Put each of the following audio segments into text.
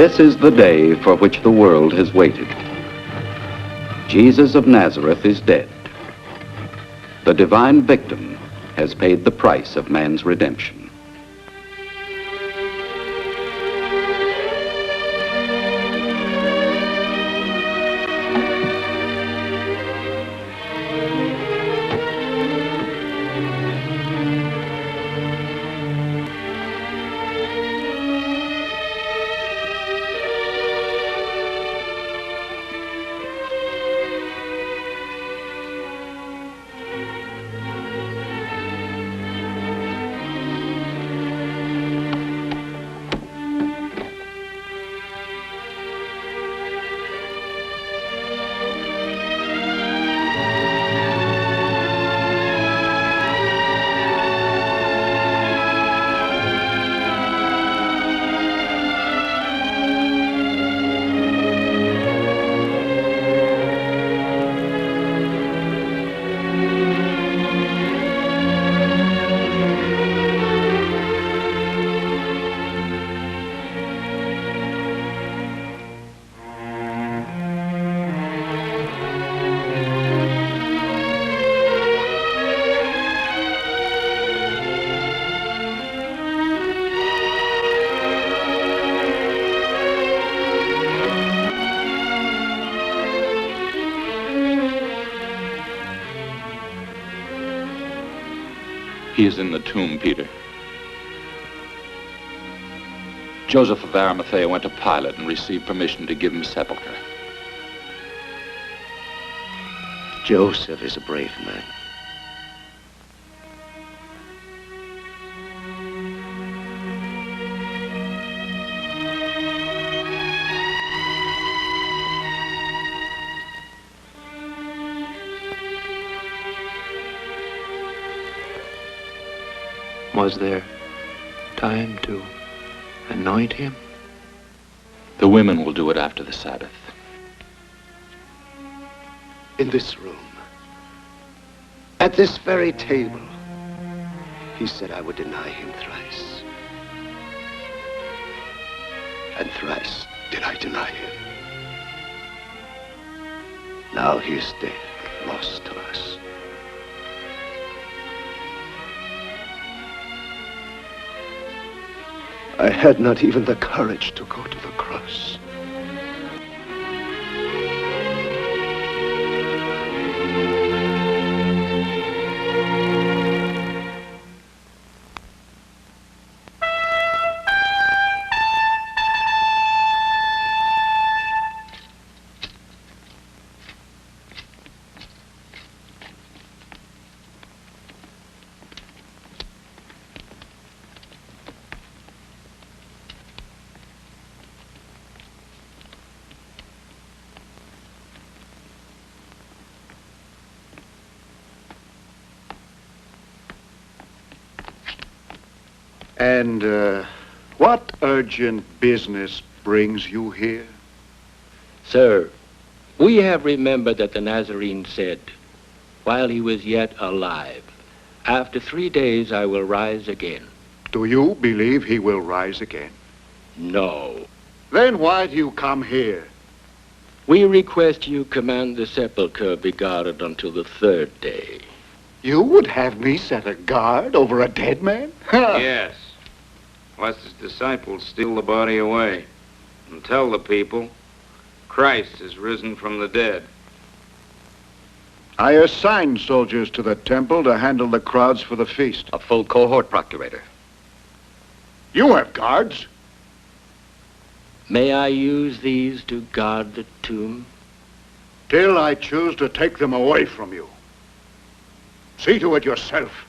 This is the day for which the world has waited. Jesus of Nazareth is dead. The divine victim has paid the price of man's redemption. He is in the tomb, Peter. Joseph of Arimathea went to Pilate and received permission to give him sepulchre. Joseph is a brave man. Was there time to anoint him? The women will do it after the Sabbath. In this room, at this very table, he said I would deny him thrice. And thrice did I deny him. Now he is dead, lost to us. I had not even the courage to go to the cross. And what urgent business brings you here? Sir, we have remembered that the Nazarene said, while he was yet alive, after 3 days I will rise again. Do you believe he will rise again? No. Then why do you come here? We request you command the sepulchre be guarded until the 3rd day. You would have me set a guard over a dead man? Yes. Lest his disciples steal the body away and tell the people Christ is risen from the dead. I assigned soldiers to the temple to handle the crowds for the feast. A full cohort, Procurator. You have guards. May I use these to guard the tomb? Till I choose to take them away from you. See to it yourself.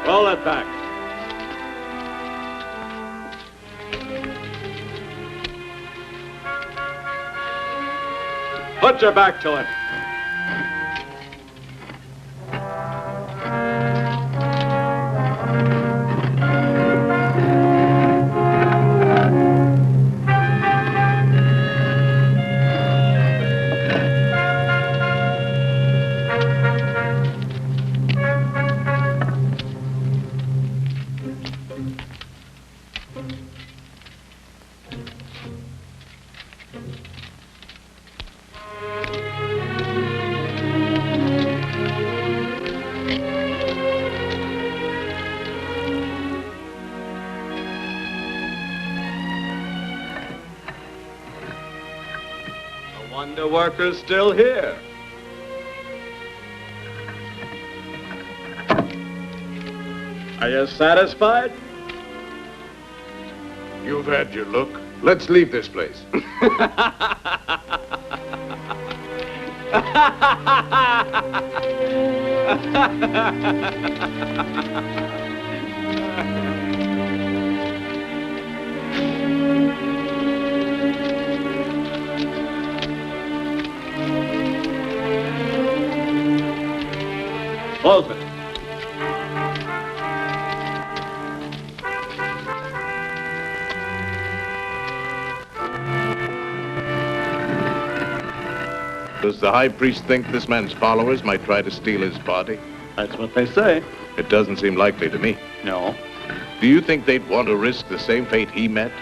Roll it back. Put your back to it. The worker's still here. Are you satisfied? You've had your look. Let's leave this place. Close it. Does the high priest think this man's followers might try to steal his body? That's what they say. It doesn't seem likely to me. No. Do you think they'd want to risk the same fate he met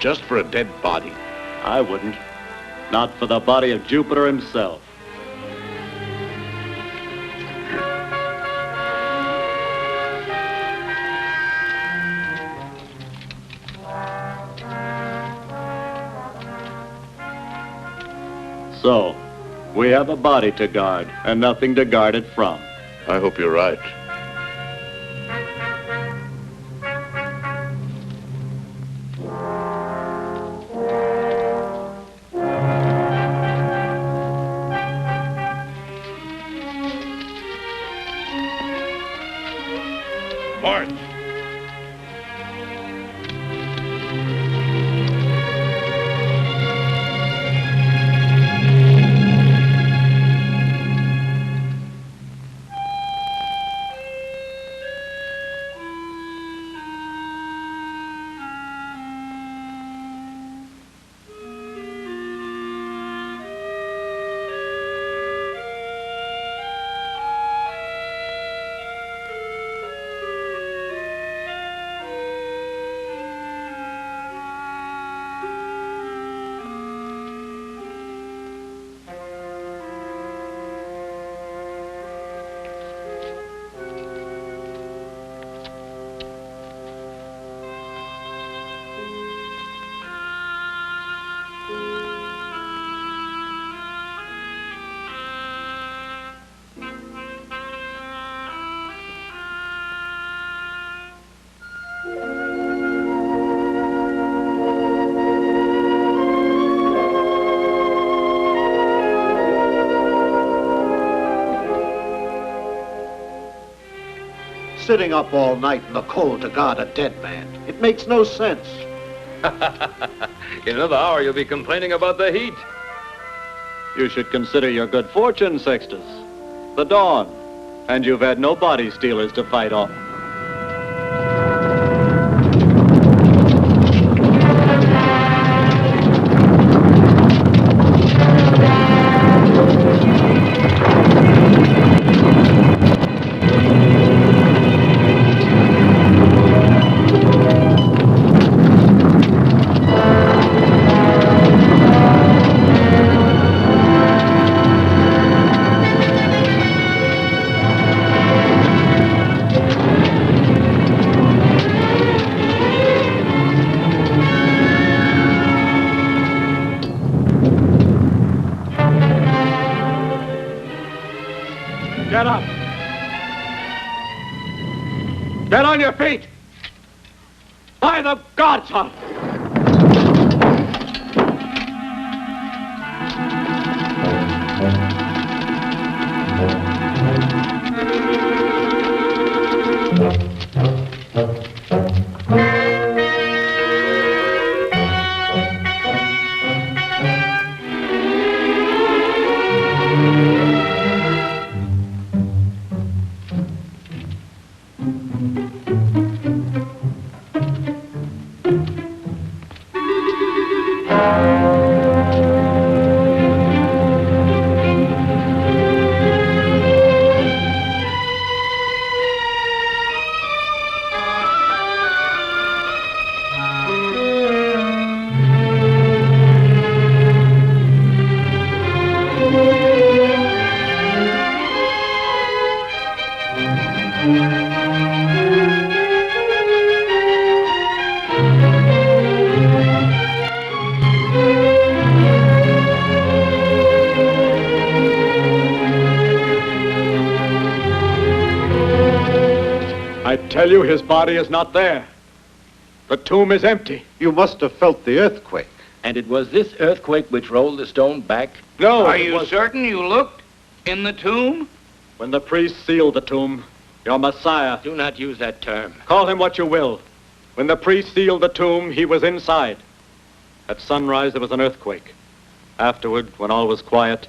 just for a dead body? I wouldn't. not for the body of Jupiter himself. So, we have a body to guard and nothing to guard it from. I hope you're right. March! Sitting up all night in the cold to guard a dead man. It makes no sense. In another hour, you'll be complaining about the heat. You should consider your good fortune, Sextus. The dawn. And you've had no body stealers to fight off. Get up! Get on your feet! By the gods, son! I tell you, his body is not there. The tomb is empty. You must have felt the earthquake. And it was this earthquake which rolled the stone back? No, Are it you was certain you looked in the tomb? when the priest sealed the tomb. Your Messiah, Do not use that term. call him what you will. When the priest sealed the tomb, he was inside. At sunrise, there was an earthquake. Afterward, when all was quiet,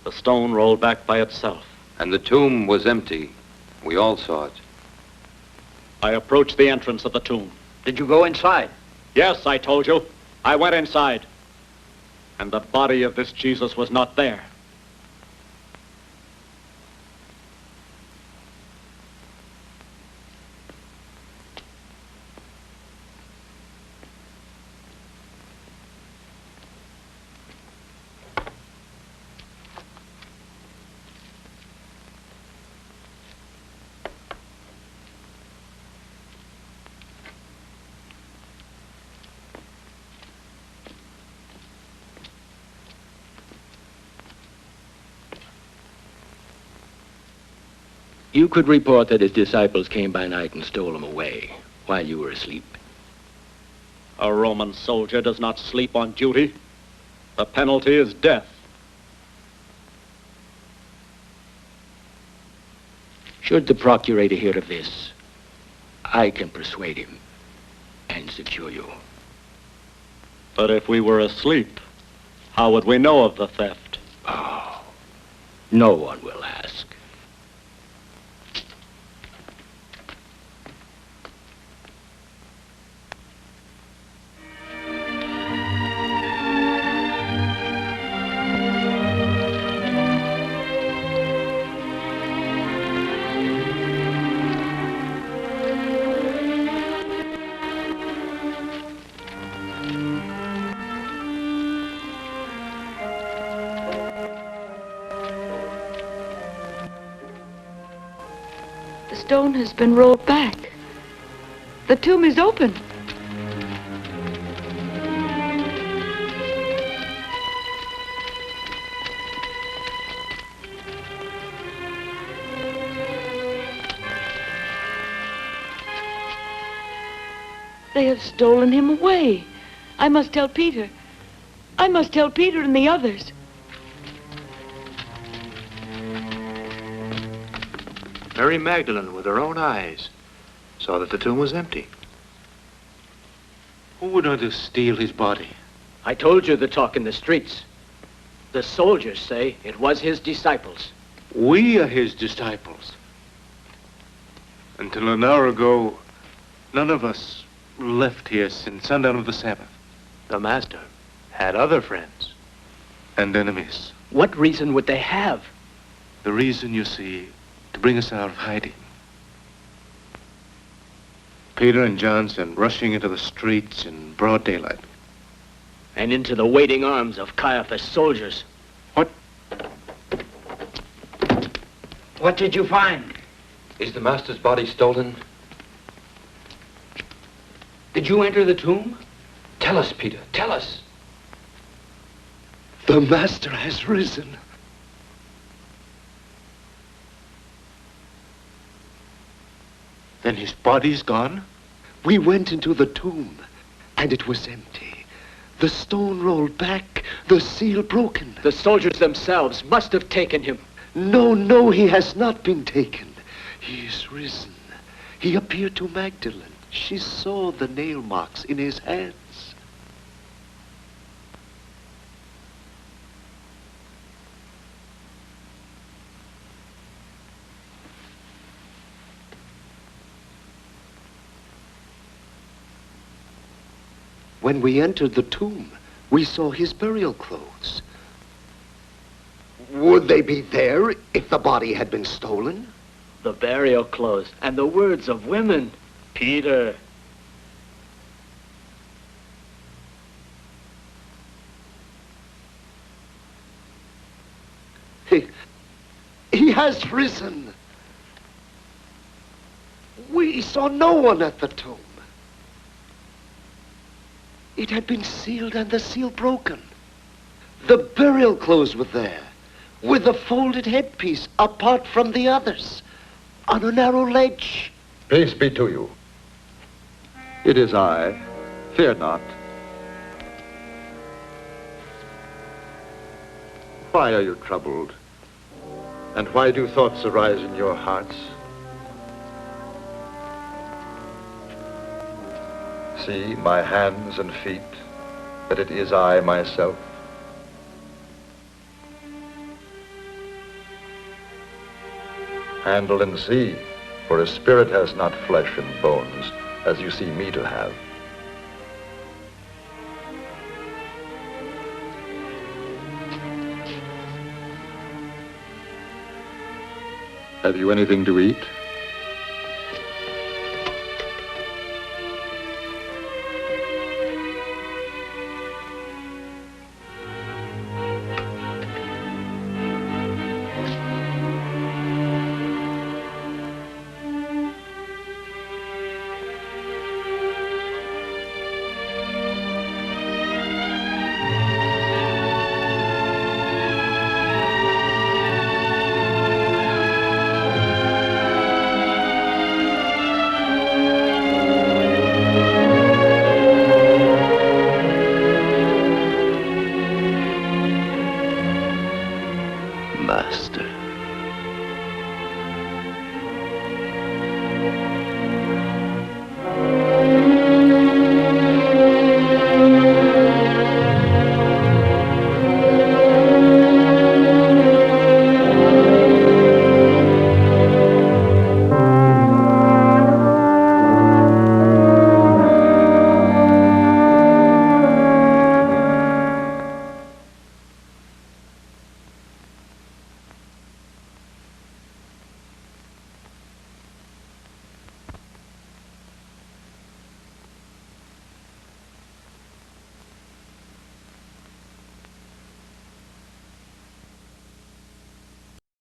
the stone rolled back by itself. And the tomb was empty. We all saw it. I approached the entrance of the tomb. Did you go inside? Yes, I told you. I went inside. And the body of this Jesus was not there. You could report that his disciples came by night and stole him away while you were asleep. A Roman soldier does not sleep on duty. The penalty is death. Should the procurator hear of this, I can persuade him and secure you. But if we were asleep, how would we know of the theft? Oh, no one will ask. The stone has been rolled back. The tomb is open. They have stolen him away. I must tell Peter. I must tell Peter and the others. Mary Magdalene, with her own eyes, saw that the tomb was empty. Who would want to steal his body? I told you the talk in the streets. The soldiers say it was his disciples. We are his disciples. Until an hour ago, none of us left here since sundown of the Sabbath. The master had other friends. And enemies. What reason would they have? The reason, you see, to bring us out of hiding. Peter and John sent rushing into the streets in broad daylight. And into the waiting arms of Caiaphas' soldiers. What did you find? Is the master's body stolen? Did you enter the tomb? Tell us, Peter, tell us. The master has risen. Then his body's gone? We went into the tomb, and it was empty. The stone rolled back, the seal broken. The soldiers themselves must have taken him. No, he has not been taken. He is risen. He appeared to Magdalene. She saw the nail marks in his hands. When we entered the tomb, we saw his burial clothes. Would they be there if the body had been stolen? The burial clothes and the words of women. Peter. He has risen. We saw no one at the tomb. It had been sealed and the seal broken. The burial clothes were there, with a folded headpiece apart from the others, on a narrow ledge. Peace be to you. It is I. Fear not. Why are you troubled? And why do thoughts arise in your hearts? See my hands and feet, that it is I myself. Handle and see, for a spirit has not flesh and bones, as you see me to have. Have you anything to eat?